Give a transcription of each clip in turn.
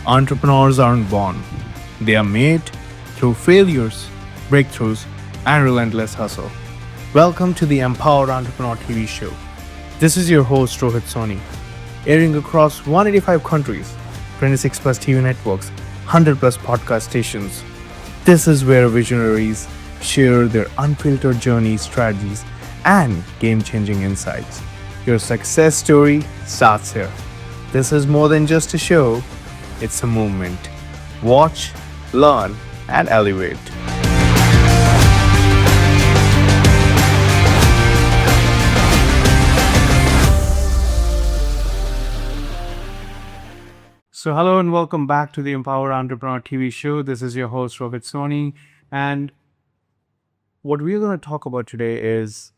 Entrepreneurs aren't born, they are made through failures, breakthroughs, and relentless hustle. Welcome to the Empowered Entrepreneur TV show. This is your host Rohit Soni, airing across 185 countries, 26 plus TV networks, 100 plus podcast stations. This is where visionaries share their unfiltered journeys, strategies, and game changing insights. Your success story starts here. This is more than just a show, it's a movement. Watch, learn, and elevate. So, hello and welcome back to the Empower Entrepreneur TV show. This is your host, Rohit Soni. And what we're going to talk about today is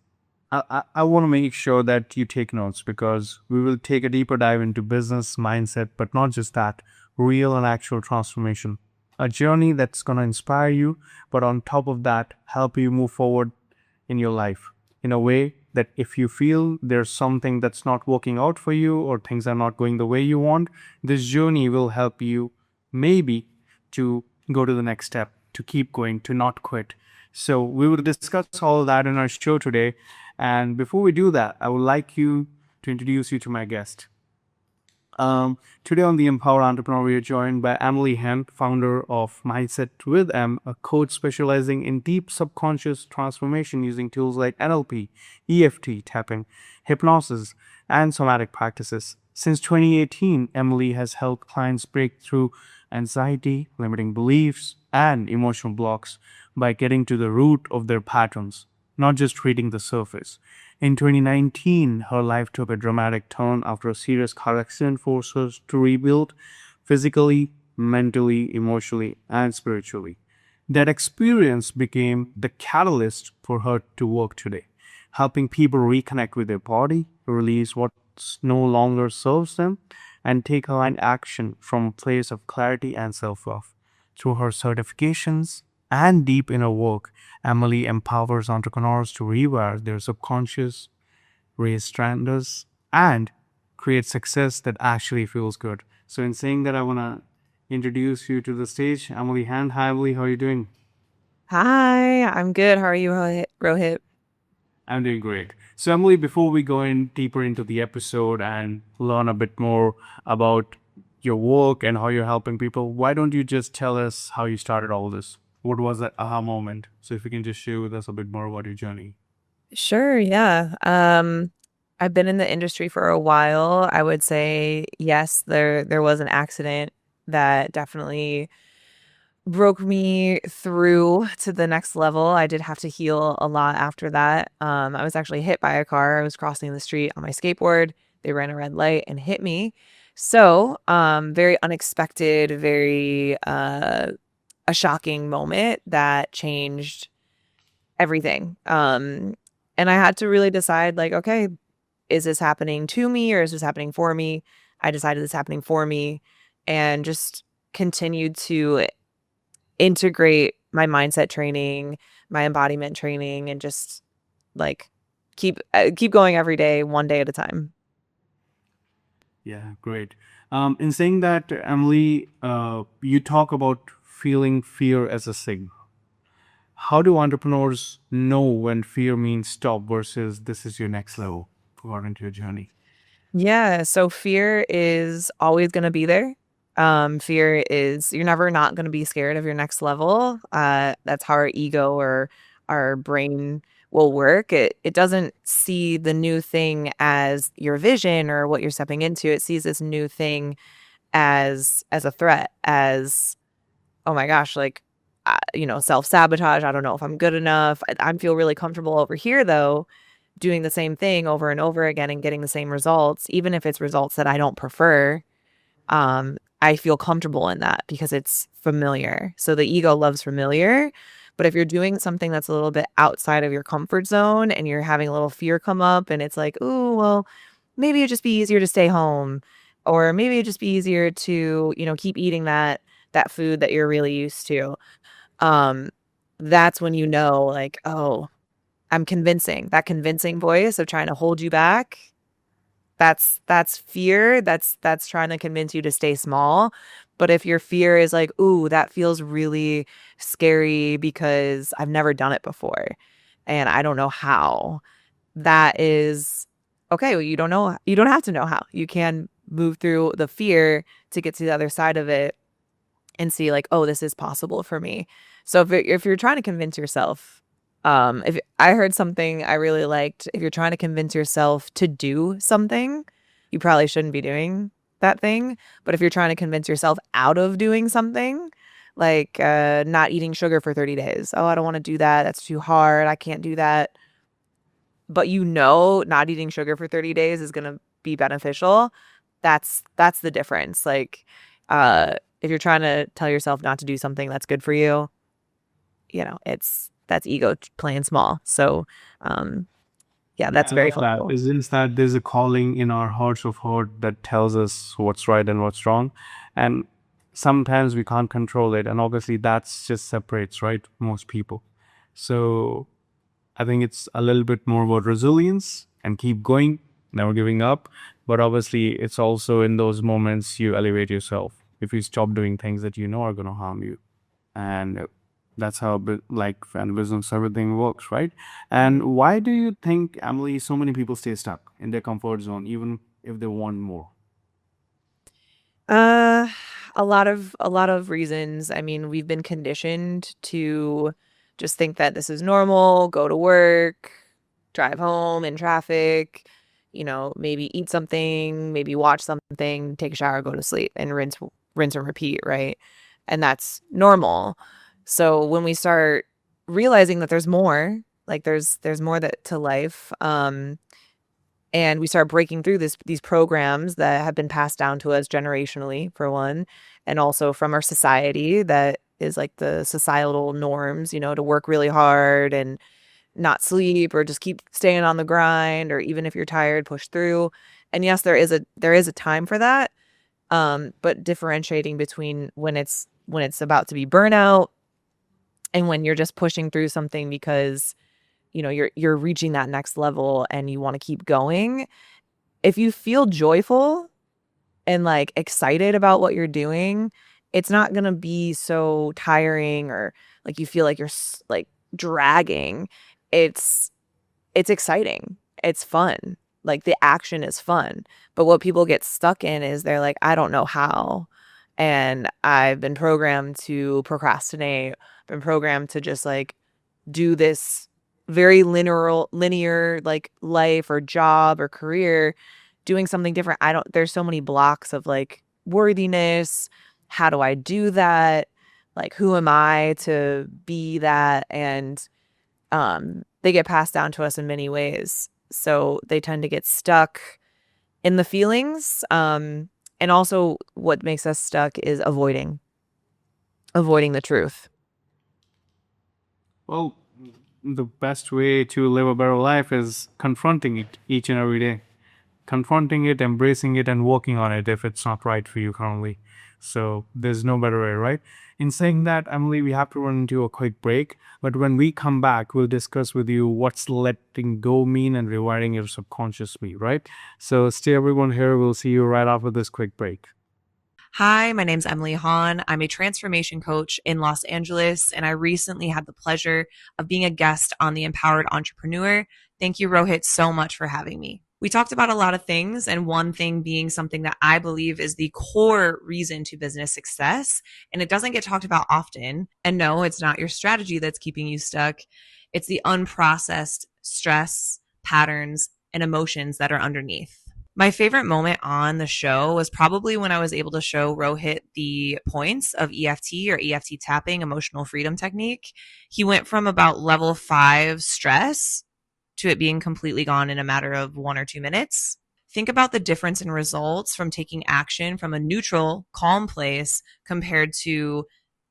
I want to make sure that you take notes because we will take a deeper dive into business mindset, but not just that, real and actual transformation. A journey that's going to inspire you, but on top of that, help you move forward in your life in a way that if you feel there's something that's not working out for you or things are not going the way you want, this journey will help you maybe to go to the next step, to keep going, to not quit. So we will discuss all of that in our show today. And before we do that, I would like to introduce you to my guest. Today on the Empower Entrepreneur, we are joined by Emily Hahn, founder of Mindset with M, a coach specializing in deep subconscious transformation using tools like NLP, EFT tapping, hypnosis, and somatic practices. Since 2018, Emily has helped clients break through anxiety, limiting beliefs, and emotional blocks by getting to the root of their patterns, not just treating the surface. In 2019, her life took a dramatic turn after a serious car accident forced her to rebuild physically, mentally, emotionally, and spiritually. That experience became the catalyst for her to work today, helping people reconnect with their body, release what no longer serves them, and take aligned action from a place of clarity and self-love. Through her certifications and deep inner work, Emily empowers entrepreneurs to rewire their subconscious, raise standards, and create success that actually feels good. So, in saying that, I want to introduce you to the stage. Emily Hahn. Hi, Emily. How are you doing? Hi, I'm good. How are you, Rohit? I'm doing great. So, Emily, before we go in deeper into the episode and learn a bit more about your work and how you're helping people, why don't you just tell us how you started all this? What was that aha moment? So if you can just share with us a bit more about your journey. Sure, yeah. I've been in the industry for a while. I would say yes, there was an accident that definitely broke me through to the next level. I did have to heal a lot after that. I was actually hit by a car. I was crossing the street on my skateboard. They ran a red light and hit me. So, very unexpected, very a shocking moment that changed everything. And I had to really decide, like, okay, is this happening to me or is this happening for me? I decided it's happening for me and just continued to integrate my mindset training, my embodiment training, and just like keep going every day, one day at a time. Yeah, great. In saying that, Emily, you talk about feeling fear as a signal. How do entrepreneurs know when fear means stop versus this is your next level according to your journey? Yeah, so fear is always going to be there. Fear is you're never not going to be scared of your next level. That's how our ego or our brain will work. It doesn't see the new thing as your vision or what you're stepping into. It sees this new thing as a threat, as oh my gosh, like self-sabotage. I don't know if I'm good enough. I feel really comfortable over here though, doing the same thing over and over again and getting the same results, even if it's results that I don't prefer. I feel comfortable in that because it's familiar. So the ego loves familiar. But if you're doing something that's a little bit outside of your comfort zone and you're having a little fear come up and it's like, oh, well, maybe it'd just be easier to stay home. Or maybe it'd just be easier to, keep eating that food that you're really used to. Um, that's when like, oh, I'm convincing. That convincing voice of trying to hold you back, that's fear. That's trying to convince you to stay small. But if your fear is like, ooh, that feels really scary because I've never done it before and I don't know how, that is okay. Well, you don't know, you don't have to know how. You can move through the fear to get to the other side of it and see like, oh, this is possible for me. So if you're trying to convince yourself, if I heard something I really liked, if you're trying to convince yourself to do something, you probably shouldn't be doing that thing. But if you're trying to convince yourself out of doing something, like not eating sugar for 30 days, oh, I don't want to do that. That's too hard. I can't do that. But you know, not eating sugar for 30 days is going to be beneficial. That's the difference. Like, if you're trying to tell yourself not to do something that's good for you, you know, that's ego playing small. So, yeah, Yeah, that's I very love that. helpful. Isn't that there's a calling in our hearts of heart that tells us what's right and what's wrong, and sometimes we can't control it, and obviously that's just separates right most people. So I think it's a little bit more about resilience and keep going, never giving up. But obviously, it's also in those moments you elevate yourself. If you stop doing things that you know are going to harm you, and that's how life and business everything works, right? Mhm. And why do you think, Emily, so many people stay stuck in their comfort zone even if they want more? Uh, a lot of reasons. I mean, we've been conditioned to just think that this is normal, go to work, drive home in traffic, you know, maybe eat something, maybe watch something, take a shower, go to sleep, and rinse and repeat, right? And that's normal. So when we start realizing that there's more, like there's more that to life, and we start breaking through these programs that have been passed down to us generationally, for one, and also from our society that is like the societal norms, you know, to work really hard and not sleep or just keep staying on the grind, or even if you're tired, push through. And yes, there is a time for that. But differentiating between when it's about to be burnout and when you're just pushing through something because you know you're reaching that next level and you want to keep going. If you feel joyful and like excited about what you're doing, it's not going to be so tiring or like you feel like like dragging. It's it's exciting. It's fun. Like the action is fun. But what people get stuck in is they're like, I don't know how. And I've been programmed to procrastinate, been programmed to just like do this very linear like life or job or career, doing something different. I don't There's so many blocks of like worthiness. How do I do that? Like who am I to be that? And they get passed down to us in many ways. So they tend to get stuck in the feelings. And also what makes us stuck is avoiding the truth. Well, the best way to live a better life is confronting it each and every day. Confronting it, embracing it, and working on it if it's not right for you currently. So there's no better way, right? In saying that, Emily, we have to run into a quick break. But when we come back, we'll discuss with you what's letting go mean and rewiring your subconscious me, right? So stay everyone here. We'll see you right after this quick break. Hi, my name's Emily Hahn. I'm a transformation coach in Los Angeles, and I recently had the pleasure of being a guest on The Empowered Entrepreneur. Thank you, Rohit, so much for having me. We talked about a lot of things, and one thing being something that I believe is the core reason to business success, and it doesn't get talked about often. And no, it's not your strategy that's keeping you stuck. It's the unprocessed stress, patterns, and emotions that are underneath. My favorite moment on the show was probably when I was able to show Rohit the points of EFT, or EFT tapping, emotional freedom technique. He went from about level 5 stress to it being completely gone in a matter of 1 or 2 minutes. Think about the difference in results from taking action from a neutral, calm place compared to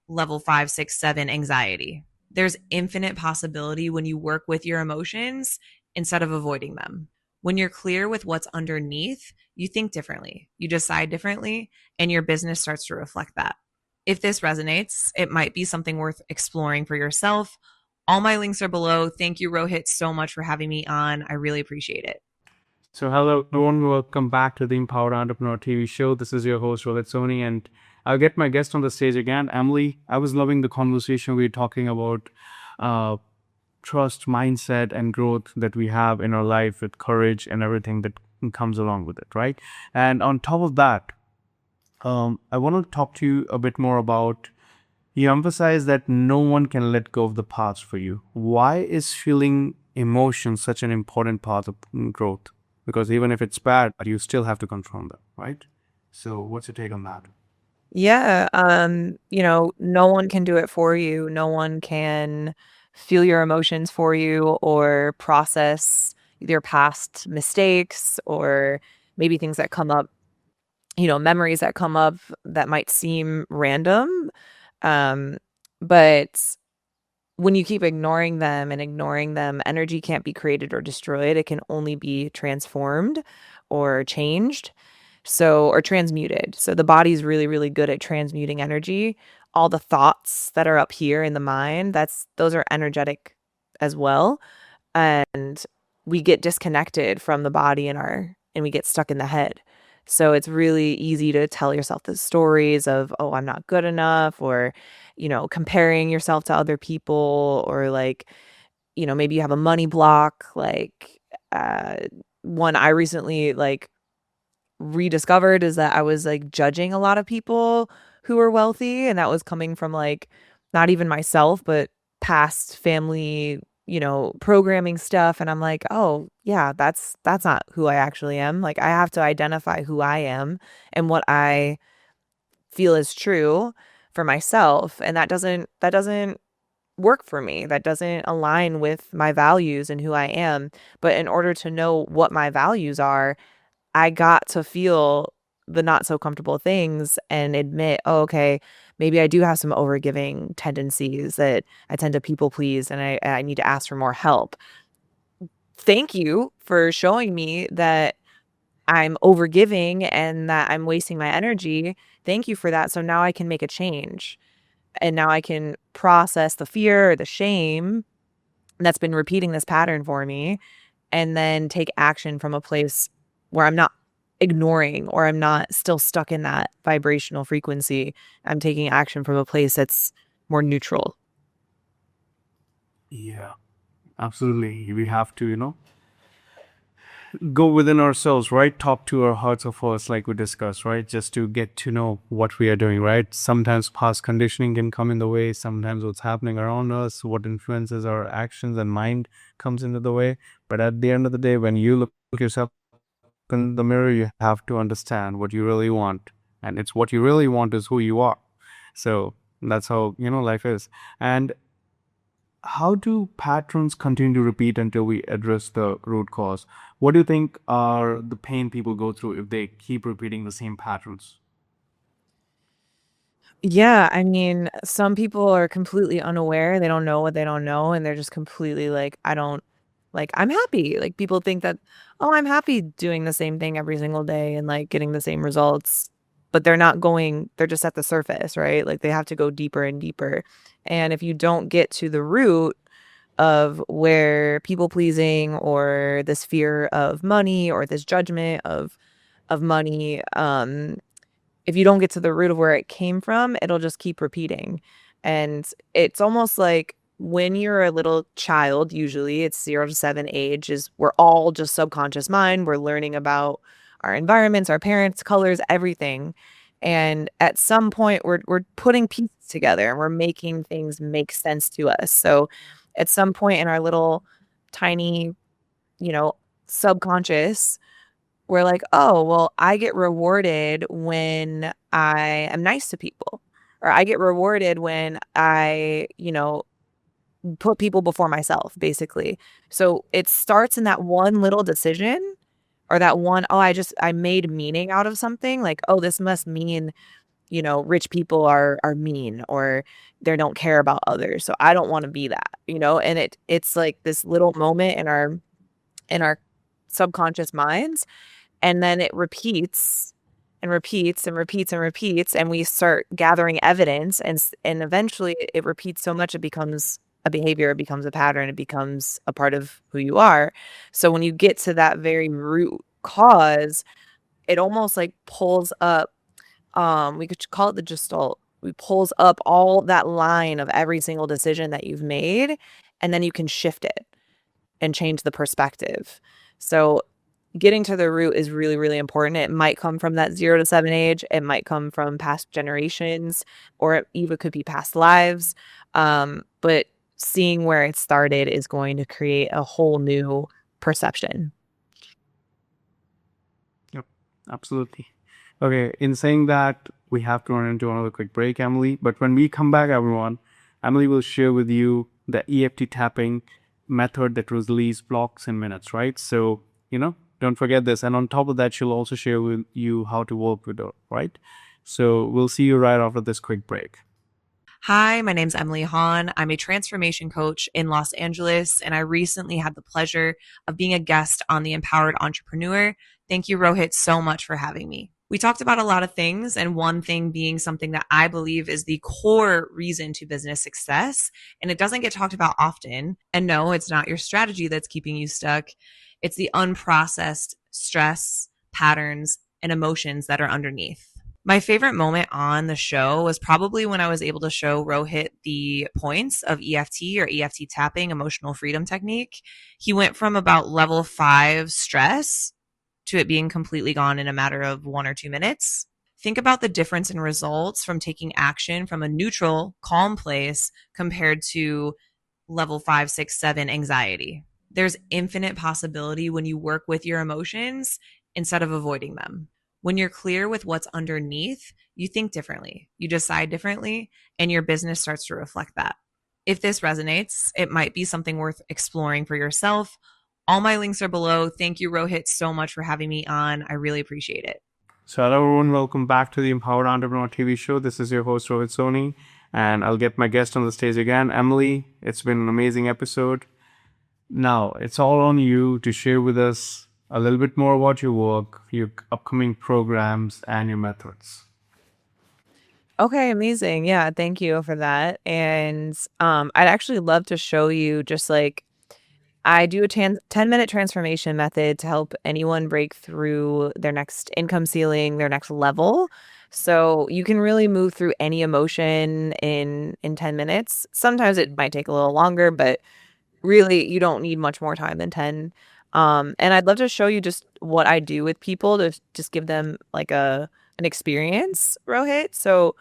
level 5, 6, 7 anxiety. There's infinite possibility when you work with your emotions instead of avoiding them. When you're clear with what's underneath, you think differently, you decide differently, and your business starts to reflect that. If this resonates, it might be something worth exploring for yourself. All my links are below. Thank you, Rohit, so much for having me on. I really appreciate it. So, hello everyone, welcome back to the Empowered Entrepreneur TV show. This is your host, Rohit Soni, and I'll get my guest on the stage again. Emily, I was loving the conversation. We were talking about uh, trust, mindset, and growth that we have in our life with courage and everything that comes along with it, right? And on top of that, I want to talk to you a bit more about you emphasize that no one can let go of the past for you. Why is feeling emotion such an important part of growth? Because even if it's bad, you still have to confront them, right? So, what's your take on that? Yeah, no one can do it for you. No one can feel your emotions for you or process your past mistakes or maybe things that come up, memories that come up that might seem random. Um, but when you keep ignoring them and ignoring them, energy can't be created or destroyed. It can only be transformed or changed. So, or transmuted. So the body's really, really good at transmuting energy. All the thoughts that are up here in the mind, those are energetic as well. And we get disconnected from the body and we get stuck in the head. So it's really easy to tell yourself the stories of, oh, I'm not good enough, or, comparing yourself to other people, or like, maybe you have a money block. Like, uh, one I recently like rediscovered is that I was like judging a lot of people who were wealthy, and that was coming from like not even myself, but past family, programming stuff. And I'm like, oh yeah, that's not who I actually am. Like, I have to identify who I am and what I feel is true for myself. And that doesn't work for me. That doesn't align with my values and who I am. But in order to know what my values are, I got to feel the not so comfortable things and admit, oh, okay, maybe I do have some overgiving tendencies, that I tend to people please, and I need to ask for more help. Thank you for showing me that I'm overgiving and that I'm wasting my energy. Thank you for that. So now I can make a change. And now I can process the fear or the shame that's been repeating this pattern for me, and then take action from a place where I'm not ignoring or I'm not still stuck in that vibrational frequency. I'm taking action from a place that's more neutral. Yeah, absolutely. We have to, go within ourselves, right? Talk to our hearts of us, like we discussed, right? Just to get to know what we are doing, right? Sometimes past conditioning can come in the way. Sometimes what's happening around us, what influences our actions and mind comes into the way. But at the end of the day, when you look yourself in the mirror, you have to understand what you really want. And it's what you really want is who you are. So that's how, life is. And how do patterns continue to repeat until we address the root cause? What do you think are the pain people go through if they keep repeating the same patterns? Yeah, I mean, some people are completely unaware. They don't know what they don't know, and they're just completely like, I don't like, I'm happy. Like, people think that, oh, I'm happy doing the same thing every single day and like getting the same results, but they're just at the surface, right? Like, they have to go deeper and deeper. And if you don't get to the root of where people pleasing or this fear of money or this judgment of money, if you don't get to the root of where it came from, it'll just keep repeating. And it's almost like when you're a little child, usually it's 0 to 7 age, is we're all just subconscious mind. We're learning about our environments, our parents, colors, everything. And at some point we're putting pieces together and we're making things make sense to us. So at some point in our little tiny, you know, subconscious, we're like, "Oh, well, I get rewarded when I am nice to people, or I get rewarded when I, put people before myself," basically. So it starts in that one little decision, or that one, "Oh, I made meaning out of something," like, "Oh, this must mean, rich people are mean or they don't care about others, so I don't wanna be that," and it's like this little moment in our subconscious minds, and then it repeats and repeats and repeats and repeats, and we start gathering evidence, and eventually it repeats so much it becomes a behavior, it becomes a pattern, it becomes a part of who you are. So when you get to that very root cause, it almost like pulls up we could call it the gestalt. We pulls up all that line of every single decision that you've made, and then you can shift it and change the perspective. So getting to the root is really, really important. It might come from that 0 to 7 age. It might come from past generations, or it even could be past lives. But seeing where it started is going to create a whole new perception. Yep, absolutely. Okay, in saying that, we have to run into another quick break, Emily. But when we come back, everyone, Emily will share with you the EFT tapping method that releases blocks in minutes, right? So, don't forget this. And on top of that, she'll also share with you how to work with her, right? So, we'll see you right after this quick break. Hi, my name's Emily Hahn. I'm a transformation coach in Los Angeles, and I recently had the pleasure of being a guest on The Empowered Entrepreneur. Thank you, Rohit, so much for having me. We talked about a lot of things, and one thing being something that I believe is the core reason to business success, and it doesn't get talked about often. And no, it's not your strategy that's keeping you stuck. It's the unprocessed stress, patterns, and emotions that are underneath. My favorite moment on the show was probably when I was able to show Rohit the points of EFT, or EFT tapping, emotional freedom technique. He went from about level 5 stress to it being completely gone in a matter of 1 or 2 minutes. Think about the difference in results from taking action from a neutral, calm place compared to level 5, 6, 7 anxiety. There's infinite possibility when you work with your emotions instead of avoiding them. When you're clear with what's underneath, you think differently, you decide differently, and your business starts to reflect that. If this resonates, it might be something worth exploring for yourself. All my links are below. Thank you, Rohit, so much for having me on. I really appreciate it. So, hello, everyone. Welcome back to the Empowered Entrepreneur TV show. This is your host, Rohit Soni, and I'll get my guest on the stage again. Emily, it's been an amazing episode. Now, it's all on you to share with us a little bit more about your work, your upcoming programs, and your methods. Okay, amazing. Yeah, thank you for that. And I'd actually love to show you just like I do a 10-minute transformation method to help anyone break through their next income ceiling, their next level. So you can really move through any emotion in 10 minutes. Sometimes it might take a little longer, but really you don't need much more time than 10. And I'd love to show you just what I do with people to just give them like an experience, Rohit. So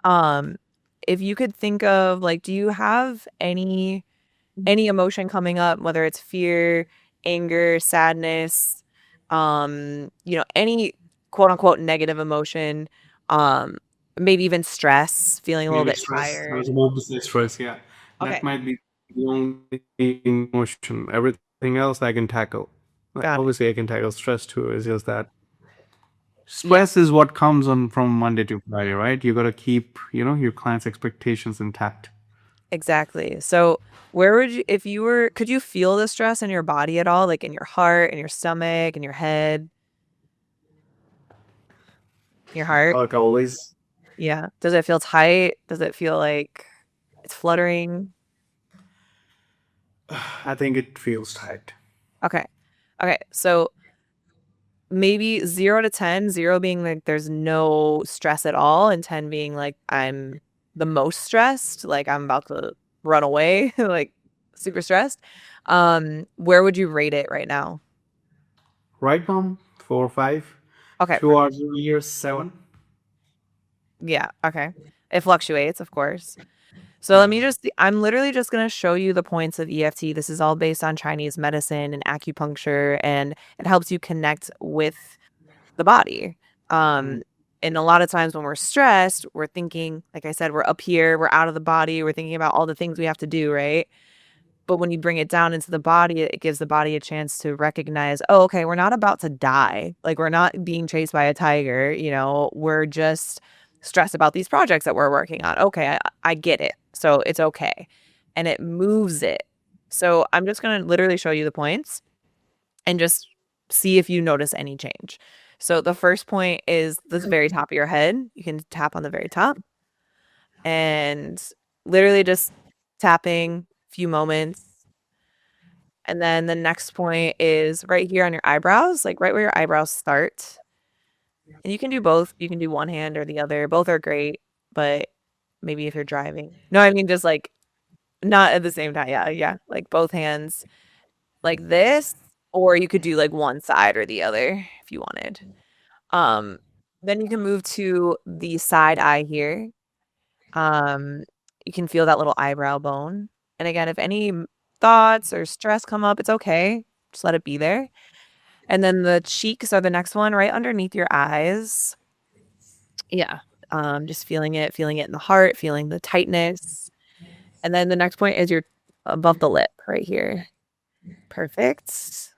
um if you could think of like, do you have any emotion coming up, whether it's fear, anger, sadness, any quote unquote negative emotion, um, maybe even stress, feeling a little Maybe bit stress. I was tired. about to say stress, yeah. That Okay, might be the only emotion. Everything else I can tackle. Like, got it. obviously, I can tackle stress too. It's just that Yeah, stress is what comes on from Monday to Friday, right? You got to keep, your client's expectations intact. exactly. So where would you, if you were, could you feel the stress in your body at all, like in your heart, in your stomach, in your head, your heart? Like always, Yeah. Does it feel tight? Does it feel like it's fluttering? I think it feels tight. Okay. Okay. So maybe 0 to 10, 0 being like there's no stress at all, and 10 being like I'm the most stressed, like I'm about to run away, like super stressed. Where would you rate it right now? Right, mom? 4 or 5. Okay, 2 hours a year, 7. yeah, okay. It fluctuates, of course. So Yeah. I'm literally just going to show you the points of EFT. This is all based on Chinese medicine and acupuncture, and it helps you connect with the body. Mm. Um, and a lot of times when we're stressed, we're thinking, like I said, we're up here, we're out of the body, we're thinking about all the things we have to do, right? But when you bring it down into the body, it gives the body a chance to recognize, oh, okay, we're not about to die. Like we're not being chased by a tiger, we're just stressed about these projects that we're working on. Okay, I get it. So it's okay. And it moves it. So I'm just going to literally show you the points and just see if you notice any change. So the first point is the very top of your head. You can tap on the very top and literally just tapping a few moments. And then the next point is right here on your eyebrows, like right where your eyebrows start. And you can do both. You can do one hand or the other. Both are great, but maybe if you're driving. No, I mean just like not at the same time. Yeah, yeah. Like both hands like this, or you could do like one side or the other if you wanted. Um, then you can move to the side eye here. Um, you can feel that little eyebrow bone. And again, if any thoughts or stress come up, it's okay. Just let it be there. And then the cheeks are the next one right underneath your eyes. Yeah. Just feeling it in the heart, feeling the tightness. And then the next point is your above the lip right here. Perfect.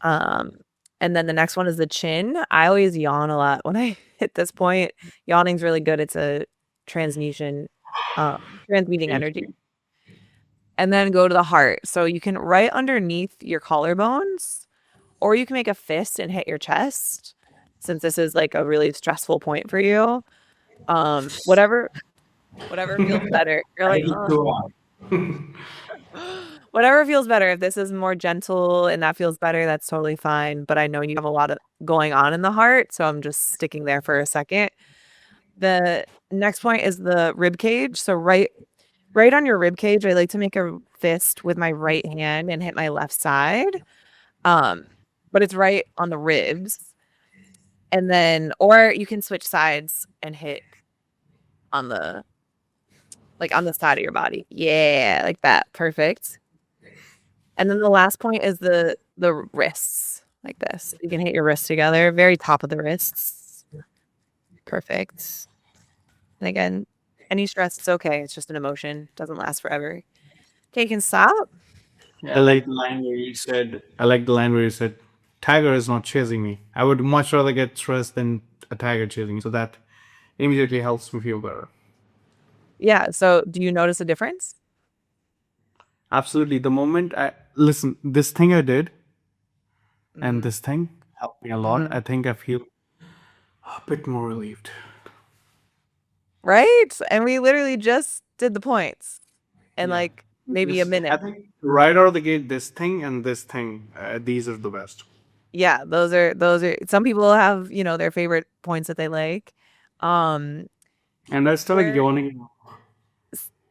Um, and then the next one is the chin. I always yawn a lot when I hit this point. Yawning's really good. It's a transmutation, uh, transmuting energy. And then go to the heart. So you can right underneath your collarbones, or you can make a fist and hit your chest, since this is like a really stressful point for you. Whatever, whatever feels better. You're I like, need oh. to on. Whatever feels better. If this is more gentle and that feels better, that's totally fine. But I know you have a lot of going on in the heart, so I'm just sticking there for a second. The next point is the rib cage. So right on your rib cage, I like to make a fist with my right hand and hit my left side. Um, but it's right on the ribs. And then or you can switch sides and hit on the on the side of your body. Yeah, like that. Perfect. And then the last point is the wrists, like this. You can hit your wrists together, very top of the wrists. Perfect. And again, any stress, it's okay. It's just an emotion. Doesn't last forever. Okay, you can stop. I like the line where you said, I like the line where you said, tiger is not chasing me. I would much rather get stressed than a tiger chasing me. So that immediately helps me feel better. Yeah. So do you notice a difference? Absolutely. The moment I listen, this thing I did and Hmm. this thing helped me a lot. Hmm. I think I feel a bit more relieved. Right? And we literally just did the points in Yeah. like maybe a I minute. think right out of the gate, this thing and this thing, these are the best. Yeah, those are some people have, their favorite points that they like. Um, And I started where yawning.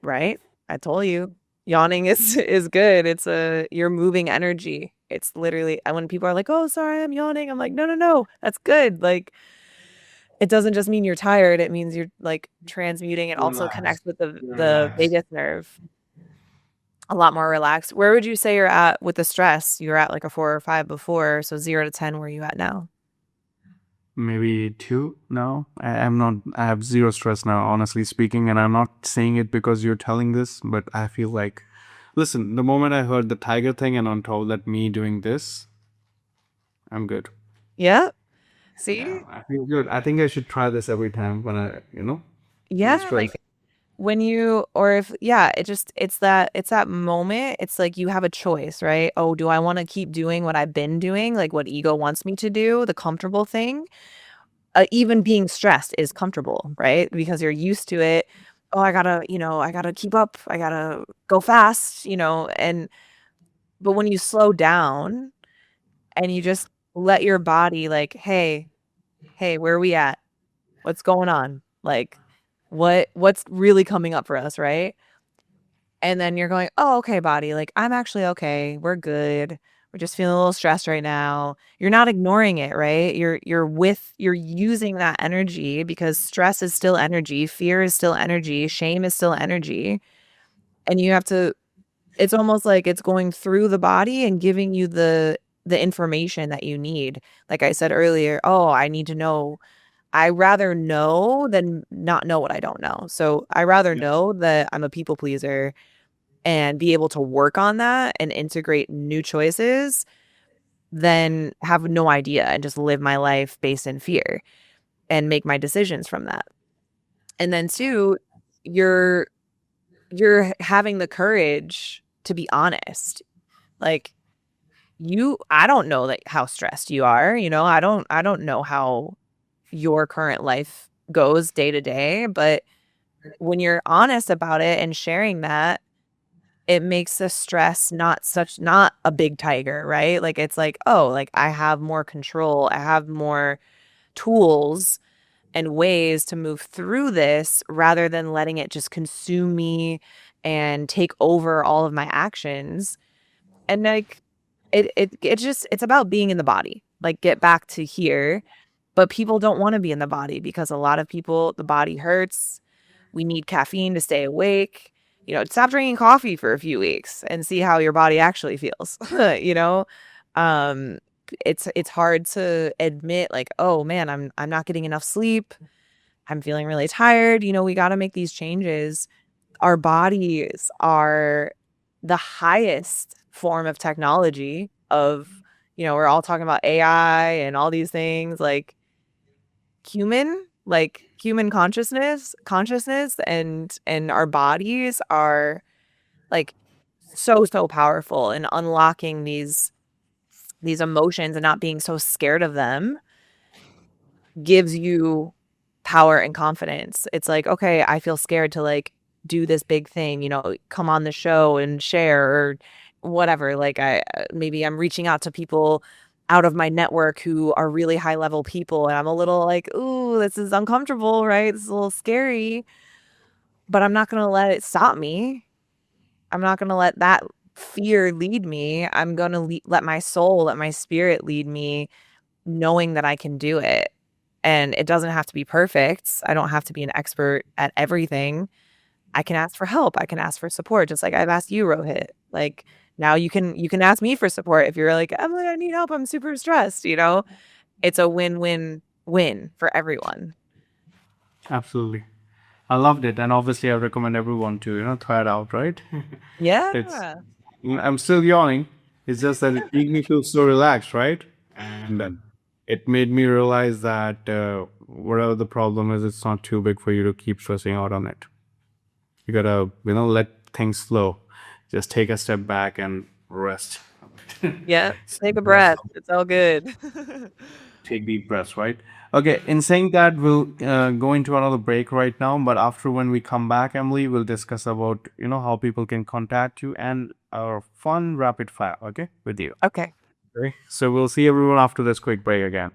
Right? I told you. Yawning is is good. You're moving energy. It's literally and when people are like, "Oh, sorry, I'm yawning." I'm like, "No, no, no. That's good." Like it doesn't just mean you're tired, it means you're like transmuting. It also Relax. connects with the Relax. vagus nerve. A lot more relaxed. Where would you say you're at with the stress? You were at like a 4 or 5 before, so 0 to 10, where are you at now? Maybe two. No, I'm not. I have zero stress now, honestly speaking, and I'm not saying it because you're telling this, but I feel like, listen, the moment I heard the tiger thing and on top that me doing this, I'm good. Yeah. Yeah, See? I feel good. I think I should try this every time when I, feel Yeah, stressed. like when you or if yeah, it's that moment. It's like you have a choice, right? Oh, do I want to keep doing what I've been doing, like what ego wants me to do, the comfortable thing? Even being stressed is comfortable, right? Because you're used to it. Oh, I gotta keep up. I gotta go fast, and but when you slow down and you just let your body like, hey, hey, where are we at? What's going on? Like what's really coming up for us, right? And then you're going, "Oh, okay, body. Like, I'm actually okay. We're good. We're just feeling a little stressed right now." You're not ignoring it, right? You're using that energy because stress is still energy, fear is still energy, shame is still energy. And you have to it's almost like it's going through the body and giving you the information that you need. Like I said earlier, "Oh, I need to know." I rather know than not know what I don't know. So I rather Yeah. know that I'm a people pleaser and be able to work on that and integrate new choices than have no idea and just live my life based in fear and make my decisions from that. And then two, you're you're having the courage to be honest. Like I don't know like how stressed you are, I don't know how your current life goes day to day, but when you're honest about it and sharing that, it makes the stress not a big tiger, right? Like it's like, oh, like I have more control. I have more tools and ways to move through this rather than letting it just consume me and take over all of my actions. And like it's about being in the body. Like get back to here. But people don't want to be in the body because a lot of people, the body hurts. We need caffeine to stay awake. Stop drinking coffee for a few weeks and see how your body actually feels. you know, um, it's hard to admit like, oh man, I'm not getting enough sleep. I'm feeling really tired. We got to make these changes. Our bodies are the highest form of technology of, we're all talking about AI and all these things like human consciousness and our bodies are like so powerful in unlocking these emotions and not being so scared of them gives you power and confidence. It's like, okay, I feel scared to like do this big thing, come on the show and share or whatever. Like maybe I'm reaching out to people out of my network who are really high level people and I'm a little like, ooh, this is uncomfortable, right? This is a little scary, but I'm not going to let it stop me. I'm not going to let that fear lead me. I'm going to let my soul, let my spirit lead me, knowing that I can do it. And it doesn't have to be perfect. I don't have to be an expert at everything. I can ask for help. I can ask for support, just like I've asked you, Rohit. Like now you can ask me for support if you're like, Emily, I need help. I'm super stressed. It's a win-win-win for everyone. Absolutely. I loved it. And obviously, I recommend everyone to, try it out, right? It's, Yeah. I'm still yawning. It's just that it made me feel so relaxed, right? And then it made me realize that whatever the problem is, it's not too big for you to keep stressing out on it. You gotta, let things flow. Just take a step back and rest. Yeah. Take a Rest. breath. It's all good. Take deep breaths, right? Okay, in saying that, we'll go into another break right now. But after when we come back, Emily, we'll discuss about, how people can contact you and our fun rapid fire, okay, with you. Okay. Okay. So we'll see everyone after this quick break again.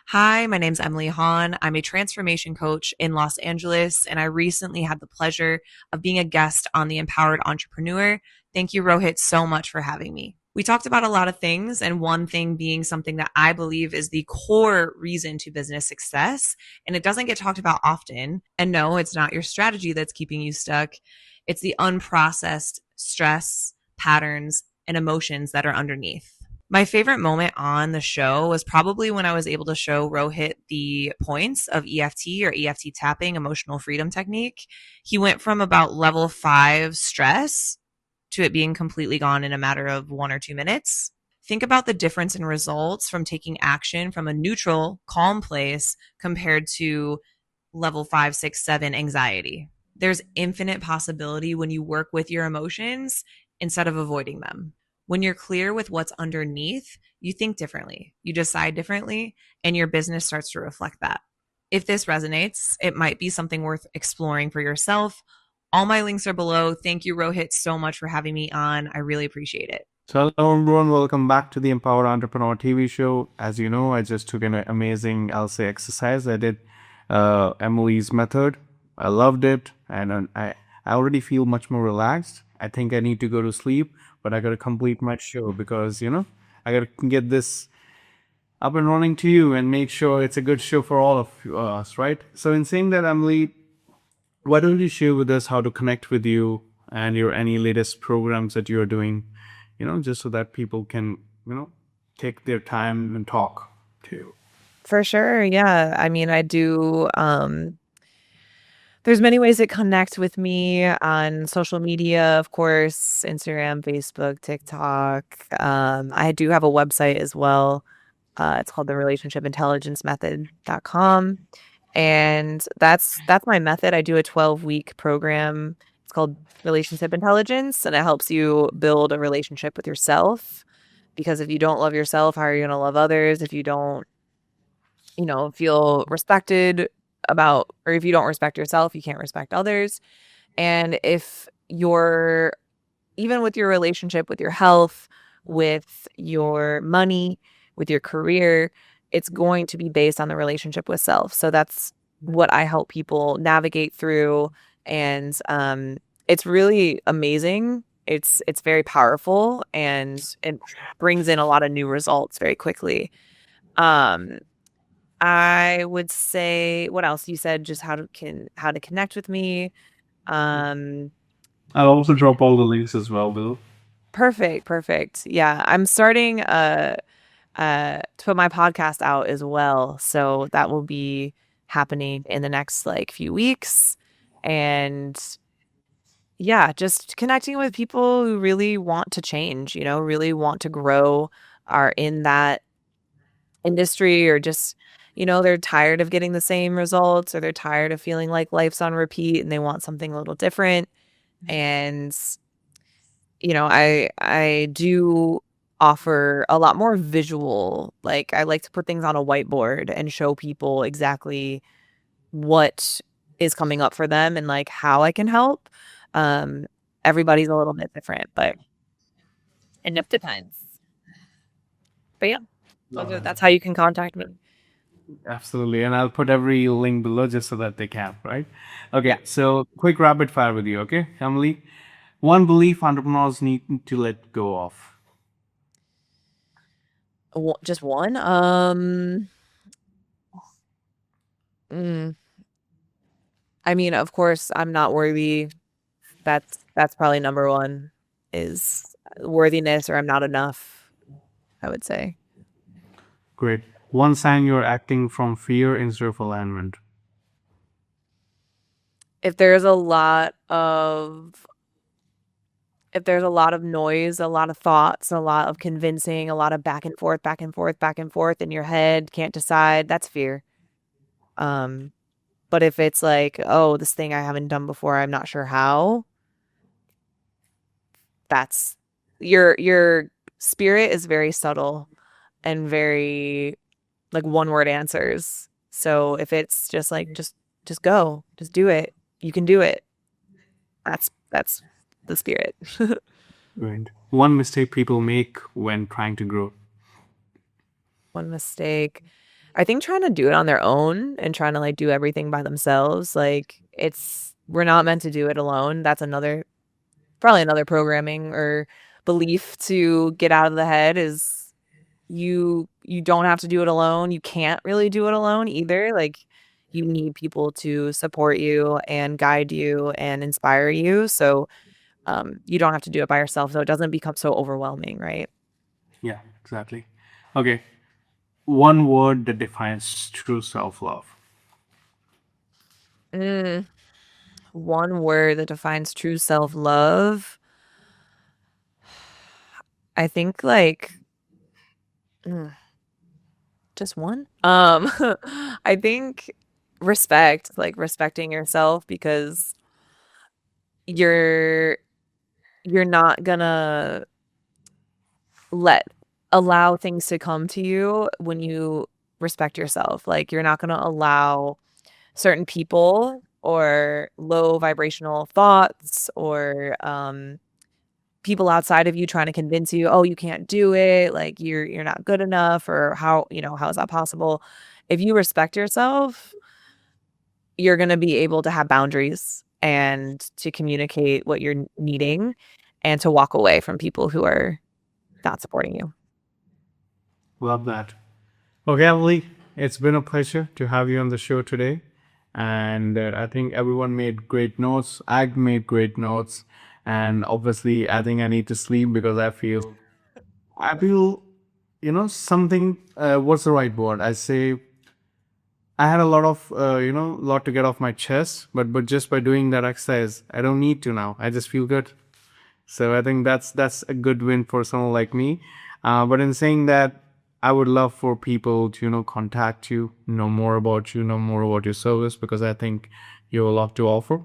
Hi, my name's Emily Hahn. I'm a transformation coach in Los Angeles, and I recently had the pleasure of being a guest on The Empowered Entrepreneur. Thank you, Rohit, so much for having me. We talked about a lot of things, and one thing being something that I believe is the core reason to business success, and it doesn't get talked about often. And no, it's not your strategy that's keeping you stuck. It's the unprocessed stress, patterns, and emotions that are underneath. My favorite moment on the show was probably when I was able to show Rohit the points of EFT or EFT tapping, emotional freedom technique. He went from about level 5 stress to it being completely gone in a matter of 1 or 2 minutes. Think about the difference in results from taking action from a neutral, calm place compared to level 5, 6, 7 anxiety. There's infinite possibility when you work with your emotions instead of avoiding them. When you're clear with what's underneath, you think differently, you decide differently, and your business starts to reflect that. If this resonates, it might be something worth exploring for yourself. All my links are below. Thank you, Rohit, so much for having me on. I really appreciate it. So hello everyone, welcome back to the Empowered Entrepreneur TV show. As you know, I just took an amazing, I'll say, exercise. I did Emily's method. I loved it, and I already feel much more relaxed. I think I need to go to sleep, but I got to complete my show because I got to get this up and running to you and make sure it's a good show for all of us, right? So in saying that, Emily, why don't you share with us how to connect with you and your any latest programs that you're doing, just so that people can, take their time and talk to you. For sure. Yeah. I mean, I do there's many ways to connect with me on social media, of course, Instagram, Facebook, TikTok. I do have a website as well. It's called the relationshipintelligencemethod.com. And that's my method. I do a 12-week program. It's called Relationship Intelligence, and it helps you build a relationship with yourself. Because if you don't love yourself, how are you going to love others? If you don't, feel respected or if you don't respect yourself, you can't respect others. And if you're, even with your relationship, with your health, with your money, with your career, it's going to be based on the relationship with self. So that's what I help people navigate through. And it's really amazing. It's very powerful, and it brings in a lot of new results very quickly. Um, I would say, what else? You said just how to connect with me. Um, I'll also drop all the links as well, Bill. perfect. Yeah, I'm starting to put my podcast out as well, so that will be happening in the next like few weeks. And yeah, just connecting with people who really want to change, really want to grow, are in that industry, or just, they're tired of getting the same results, or they're tired of feeling like life's on repeat and they want something a little different. And I do offer a lot more visual. Like, I like to put things on a whiteboard and show people exactly what is coming up for them and like how I can help. Um, Everybody's a little bit different, but it depends. But yeah, Love that. that's how you can contact me. Absolutely. And I'll put every link below just so that they can, right? Yeah. Okay, so quick rapid fire with you, okay, Emily? One belief entrepreneurs need to let go of. Just one. Mm, I mean, of course, I'm not worthy. That's probably number one, is worthiness, or I'm not enough, I would say. Great. One sign you're acting from fear instead of alignment. If there's a lot of if there's a lot of noise, a lot of thoughts, a lot of convincing, a lot of back and forth in your head, can't decide, that's fear. Um, but if it's like, oh, this thing I haven't done before, I'm not sure how, that's your spirit is very subtle and very like one word answers. So if it's just like just go, just do it. You can do it. That's the spirit. Right. One mistake people make when trying to grow. One mistake. I think trying to do it on their own and trying to like do everything by themselves, like we're not meant to do it alone. That's probably another programming or belief to get out of the head, is you don't have to do it alone. You can't really do it alone either. Like, you need people to support you and guide you and inspire you. So you don't have to do it by yourself, so it doesn't become so overwhelming, right? Yeah, exactly. Okay. One word that defines true self love. Mm, one word that defines true self-love. I think like mm, just one. I think respect, like respecting yourself, because you're you're not gonna let allow things to come to you when you respect yourself. Like, you're not gonna allow certain people or low vibrational thoughts, or people outside of you trying to convince you, oh, you can't do it, like you're not good enough, or how is that possible? If you respect yourself, you're going to be able to have boundaries and to communicate what you're needing, and to walk away from people who are not supporting you. Love that. Okay, Emily, it's been a pleasure to have you on the show today. And I think everyone made great notes. I made great notes. And obviously, I think I need to sleep because I feel, something. What's the right word? I say I had a lot of, lot to get off my chest. But just by doing that exercise, I don't need to now. I just feel good. So I think that's a good win for someone like me. But in saying that, I would love for people to contact you, know more about you, know more about your service, because I think you have a lot to offer.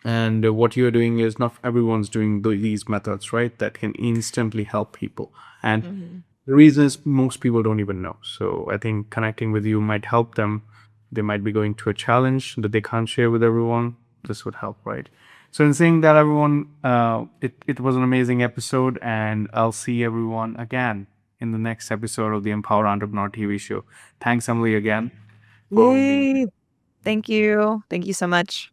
And what you're doing is not everyone's doing these methods, right? That can instantly help people. And Hmm. the reason is most people don't even know. So I think connecting with you might help them. They might be going through a challenge that they can't share with everyone. This would help, right? So in saying that, everyone, it was an amazing episode, and I'll see everyone again in the next episode of the Empower Entrepreneur TV show. Thanks, Emily, again. for being Yay. Thank you. Thank you so much.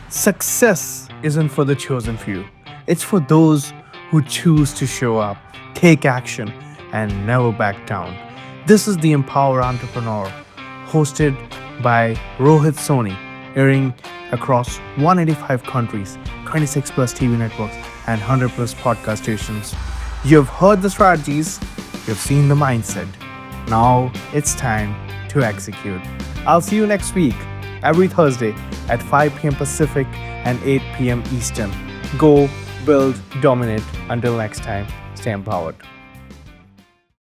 Success isn't for the chosen few. It's for those who choose to show up, take action, and never back down. This is the Empower Entrepreneur, hosted by Rohit Soni, airing across 185 countries, 26 plus TV networks, and 100 plus podcast stations. You've heard the strategies, you've seen the mindset. Now it's time to execute. I'll see you next week, every Thursday at 5 p.m. Pacific and 8 p.m. Eastern. Go, build, dominate. Until next time, stay empowered.